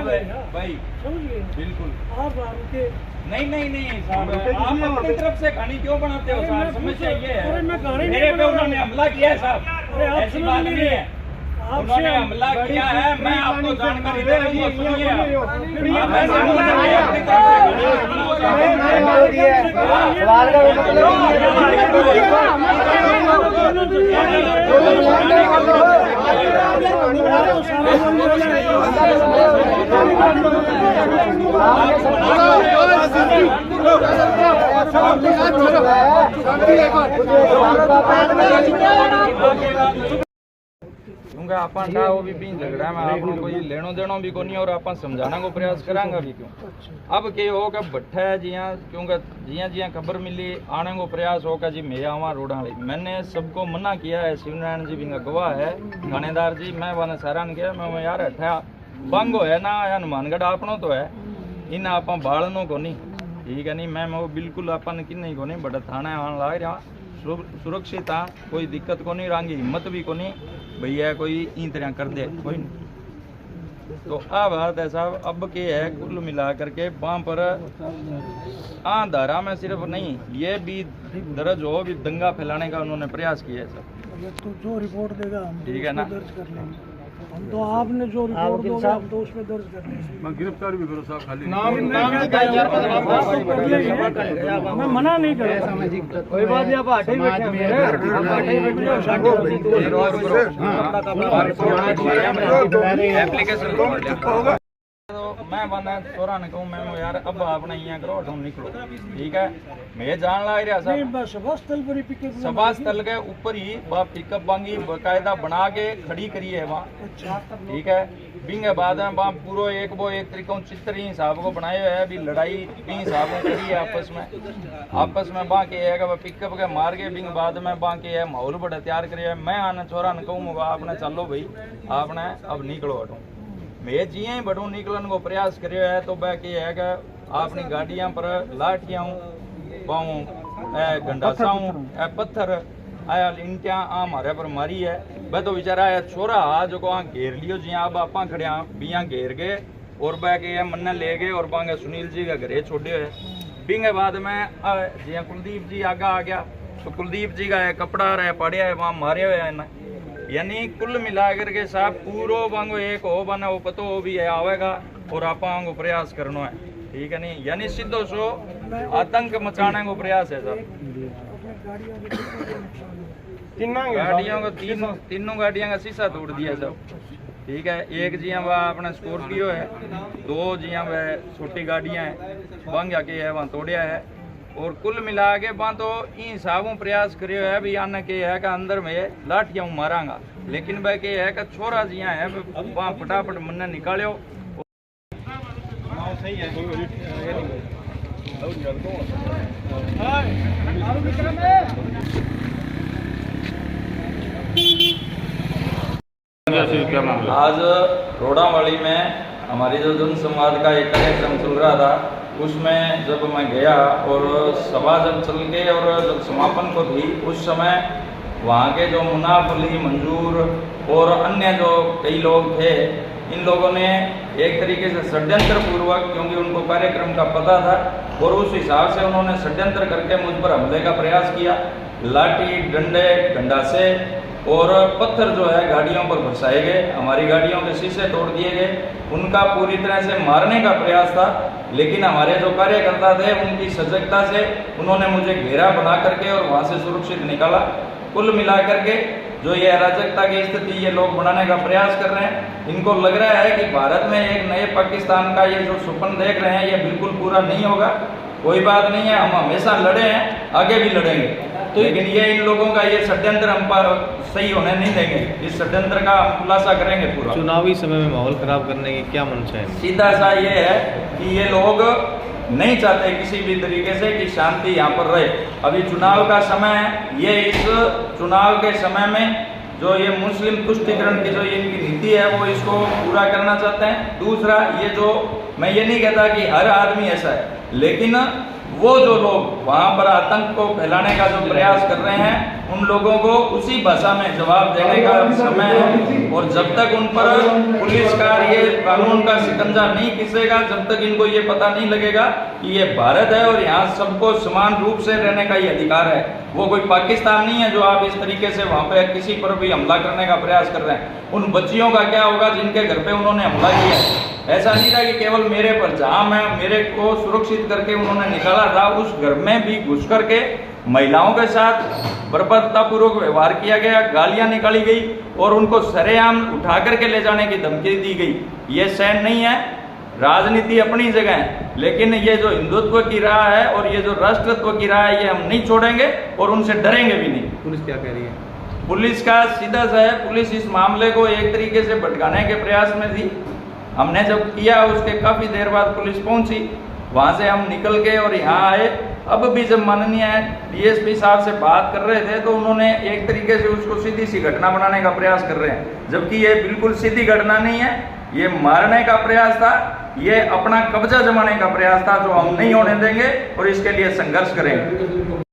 साहब है भाई, समझिए बिल्कुल। आप उनके नहीं साहब, आप अपनी तरफ से कहानी क्यों बनाते हो साहब? समस्या ये है, अरे मैं कहानी मेरे पे उन्होंने हमला किया है साहब, ऐसी बात नहीं है। उन्होंने हमला किया है, मैं आपको जानकारी दे रहा हूँ, सुनिए आप ऐसे बोल रहे हैं अपनी क्योंकि अपन था वो भी झगड़ा में आपको कोई लेनो देनो भी को नहीं, और अपन समझाना को प्रयास करांगा भी क्यों। अब के हो कि भट्ठा है जिया, क्योंकि जिया जिया खबर मिली आने को प्रयास हो का जी मैं आवा रोड़ा ली, मैंने सबको मना किया है। शिवनारायण जी भी गवाह है, थानेदार जी, मैं वन सराहन किया, मैं यार अठा बांगो है ना या हनुमानगढ़ आपनो तो है, इन आप बाड़नो को नहीं, ठीक है नहीं, मैं वो बिल्कुल अपन की नहीं को नहीं, बड़ा थाना आने लग रहा सुरक्षित हाँ, कोई दिक्कत को नहीं, रांगी हिम्मत भी को नहीं भैया कोई इन तरह कर दे कोई नहीं। तो आ बात है साहब, अब के है कुल मिला करके वहाँ पर धारा में सिर्फ नहीं, ये भी दर्ज हो भी दंगा फैलाने का उन्होंने प्रयास किया है सर। तो जो रिपोर्ट देगा हम ठीक है ना, दर्ज कर लेंगे। हम तो आपने जो रिपोर्ट दोगे हम तो उसमें दर्ज कर लेंगे। मैं गिरफ्तार भी करो साहब, खाली मैं मना नहीं करूँगा, कोई बात नहीं, आप आटे एप्लीकेशन तो मैं बंदा तोरा ने कहूँ मैं यार अब आपने यहाँ करो तुम निकलो, ठीक है, मैं जान लग रहा सर सभा स्थल पर ही पिकअप, सभा स्थल के ऊपर ही वह पिकअप बांगी बकायदा बना के खड़ी करी है वहाँ, ठीक है, बिंग बाद में वहाँ पूरा एक तरीकों चित्र ही हिसाब को बनाए हुए है, अभी लड़ाई भी हिसाब को करी है आपस में वहाँ के है पिकअप के मार के बिंग बाद में वहाँ के है माहौल बड़ा तैयार करिए। मैं आने छोरा ने कहूँ आपने चलो भाई आपने अब निकलो हटो, मैं जिये ही बढ़ू निकलन को प्रयास करियो है, तो वह के है कि अपनी गाड़ियां पर लाठियां बाऊं गंडासा पत्थर आया इंटियां हमारे पर मारी है। वह तो बेचारा है छोरा आज को घेर लियो जिया, अब आप खड़िया बिया घेर गए और वह के मन ले गए और बांगे सुनील जी का घरे छोड़े है। बिंगे बाद में जिया कुलदीप जी आगा आ गया, तो कुलदीप जी का कपड़ा रहा पड़िया है वहाँ मारे हुए है, यानी कुल मिलाकर के साहब पूरो वांगो एक हो बना वो पतो हो भी है आवेगा और आप वांगो प्रयास करना है, ठीक है नहीं, यानी सीधो सो आतंक मचाने को प्रयास है सर। गाड़ियों को तीनों गाड़ियों का शीशा तोड़ दिया सब, ठीक है, एक जिया वह अपना स्कॉर्पियो है, दो जिया वह छोटी गाड़ियाँ हैं बंग जाके है वहाँ तोड़िया है, और कुल मिला के वहाँ तो इन हिसाबों प्रयास करियो है भी आने के है का अंदर में लाठियाँ मारांगा, लेकिन वह के है का छोरा जिया है वहाँ फटाफट मन निकालो। सही है आज रोडावाली में हमारी जो जन संवाद का एक कार्यक्रम चल रहा था, उसमें जब मैं गया और सभा जब चल के और जब समापन को थी उस समय वहाँ के जो मुनाफ अली मंजूर और अन्य जो कई लोग थे, इन लोगों ने एक तरीके से षड्यंत्र पूर्वक, क्योंकि उनको कार्यक्रम का पता था और उस हिसाब से उन्होंने षड्यंत्र करके मुझ पर हमले का प्रयास किया। लाठी डंडे गंडासे और पत्थर जो है गाड़ियों पर बरसाए गए, हमारी गाड़ियों के शीशे तोड़ दिए गए, उनका पूरी तरह से मारने का प्रयास था, लेकिन हमारे जो कार्यकर्ता थे उनकी सजगता से उन्होंने मुझे घेरा बना करके और वहाँ से सुरक्षित निकाला। कुल मिलाकर के जो ये अराजकता की स्थिति ये लोग बनाने का प्रयास कर रहे हैं, इनको लग रहा है कि भारत में एक नए पाकिस्तान का ये जो सपन देख रहे हैं ये बिल्कुल पूरा नहीं होगा। कोई बात नहीं है, हम हमेशा लड़े हैं, आगे भी लड़ेंगे, तो लेकिन ये इन लोगों का ये षड्यंत्र हम पर सही होने नहीं देंगे, इस षड्यंत्र का खुलासा करेंगे पूरा। चुनावी समय में माहौल खराब करने की क्या मंशा है? सीधा सा ये है कि ये लोग नहीं चाहते किसी भी तरीके से कि शांति यहाँ पर रहे। अभी चुनाव का समय है, ये इस चुनाव के समय में जो ये मुस्लिम तुष्टीकरण की जो ये इनकी नीति है वो इसको पूरा करना चाहते हैं। दूसरा, ये जो मैं ये नहीं कहता कि हर आदमी ऐसा है, लेकिन वो जो लोग वहां पर आतंक को फैलाने का जो प्रयास कर रहे हैं उन लोगों को उसी भाषा में जवाब देने का समय है। और जब तक उन पर पुलिस का ये कानून का शिकंजा नहीं किसेगा, जब तक इनको ये पता नहीं लगेगा कि ये भारत है और यहाँ सबको समान रूप से रहने का ये अधिकार है, वो कोई पाकिस्तान नहीं है जो आप इस तरीके से वहाँ पे किसी पर भी हमला करने का प्रयास कर रहे हैं। उन बच्चियों का क्या होगा जिनके घर पे उन्होंने हमला किया। ऐसा नहीं था कि केवल मेरे पर, जहाँ मैं मेरे को सुरक्षित करके उन्होंने निकाला था, उस घर में भी घुस करके महिलाओं के साथ बर्बरतापूर्वक व्यवहार किया गया, गालियां निकाली गई और उनको सरेआम उठा करके ले जाने की धमकी दी गई। ये सहन नहीं है। राजनीति अपनी जगह है, लेकिन ये जो हिंदुत्व की राह है और ये जो राष्ट्रत्व की राह है, ये हम नहीं छोड़ेंगे और उनसे डरेंगे भी नहीं। पुलिस क्या कह रही है? पुलिस का सीधा सा है, पुलिस इस मामले को एक तरीके से भटकाने के प्रयास में थी। हमने जब किया उसके काफ़ी देर बाद पुलिस पहुंची, वहाँ से हम निकल के और यहाँ आए। अब भी जब माननीय डीएसपी साहब से बात कर रहे थे तो उन्होंने एक तरीके से उसको सीधी सी घटना बनाने का प्रयास कर रहे हैं, जबकि ये बिल्कुल सीधी घटना नहीं है। ये मारने का प्रयास था, ये अपना कब्जा जमाने का प्रयास था, जो हम नहीं होने देंगे और इसके लिए संघर्ष करेंगे।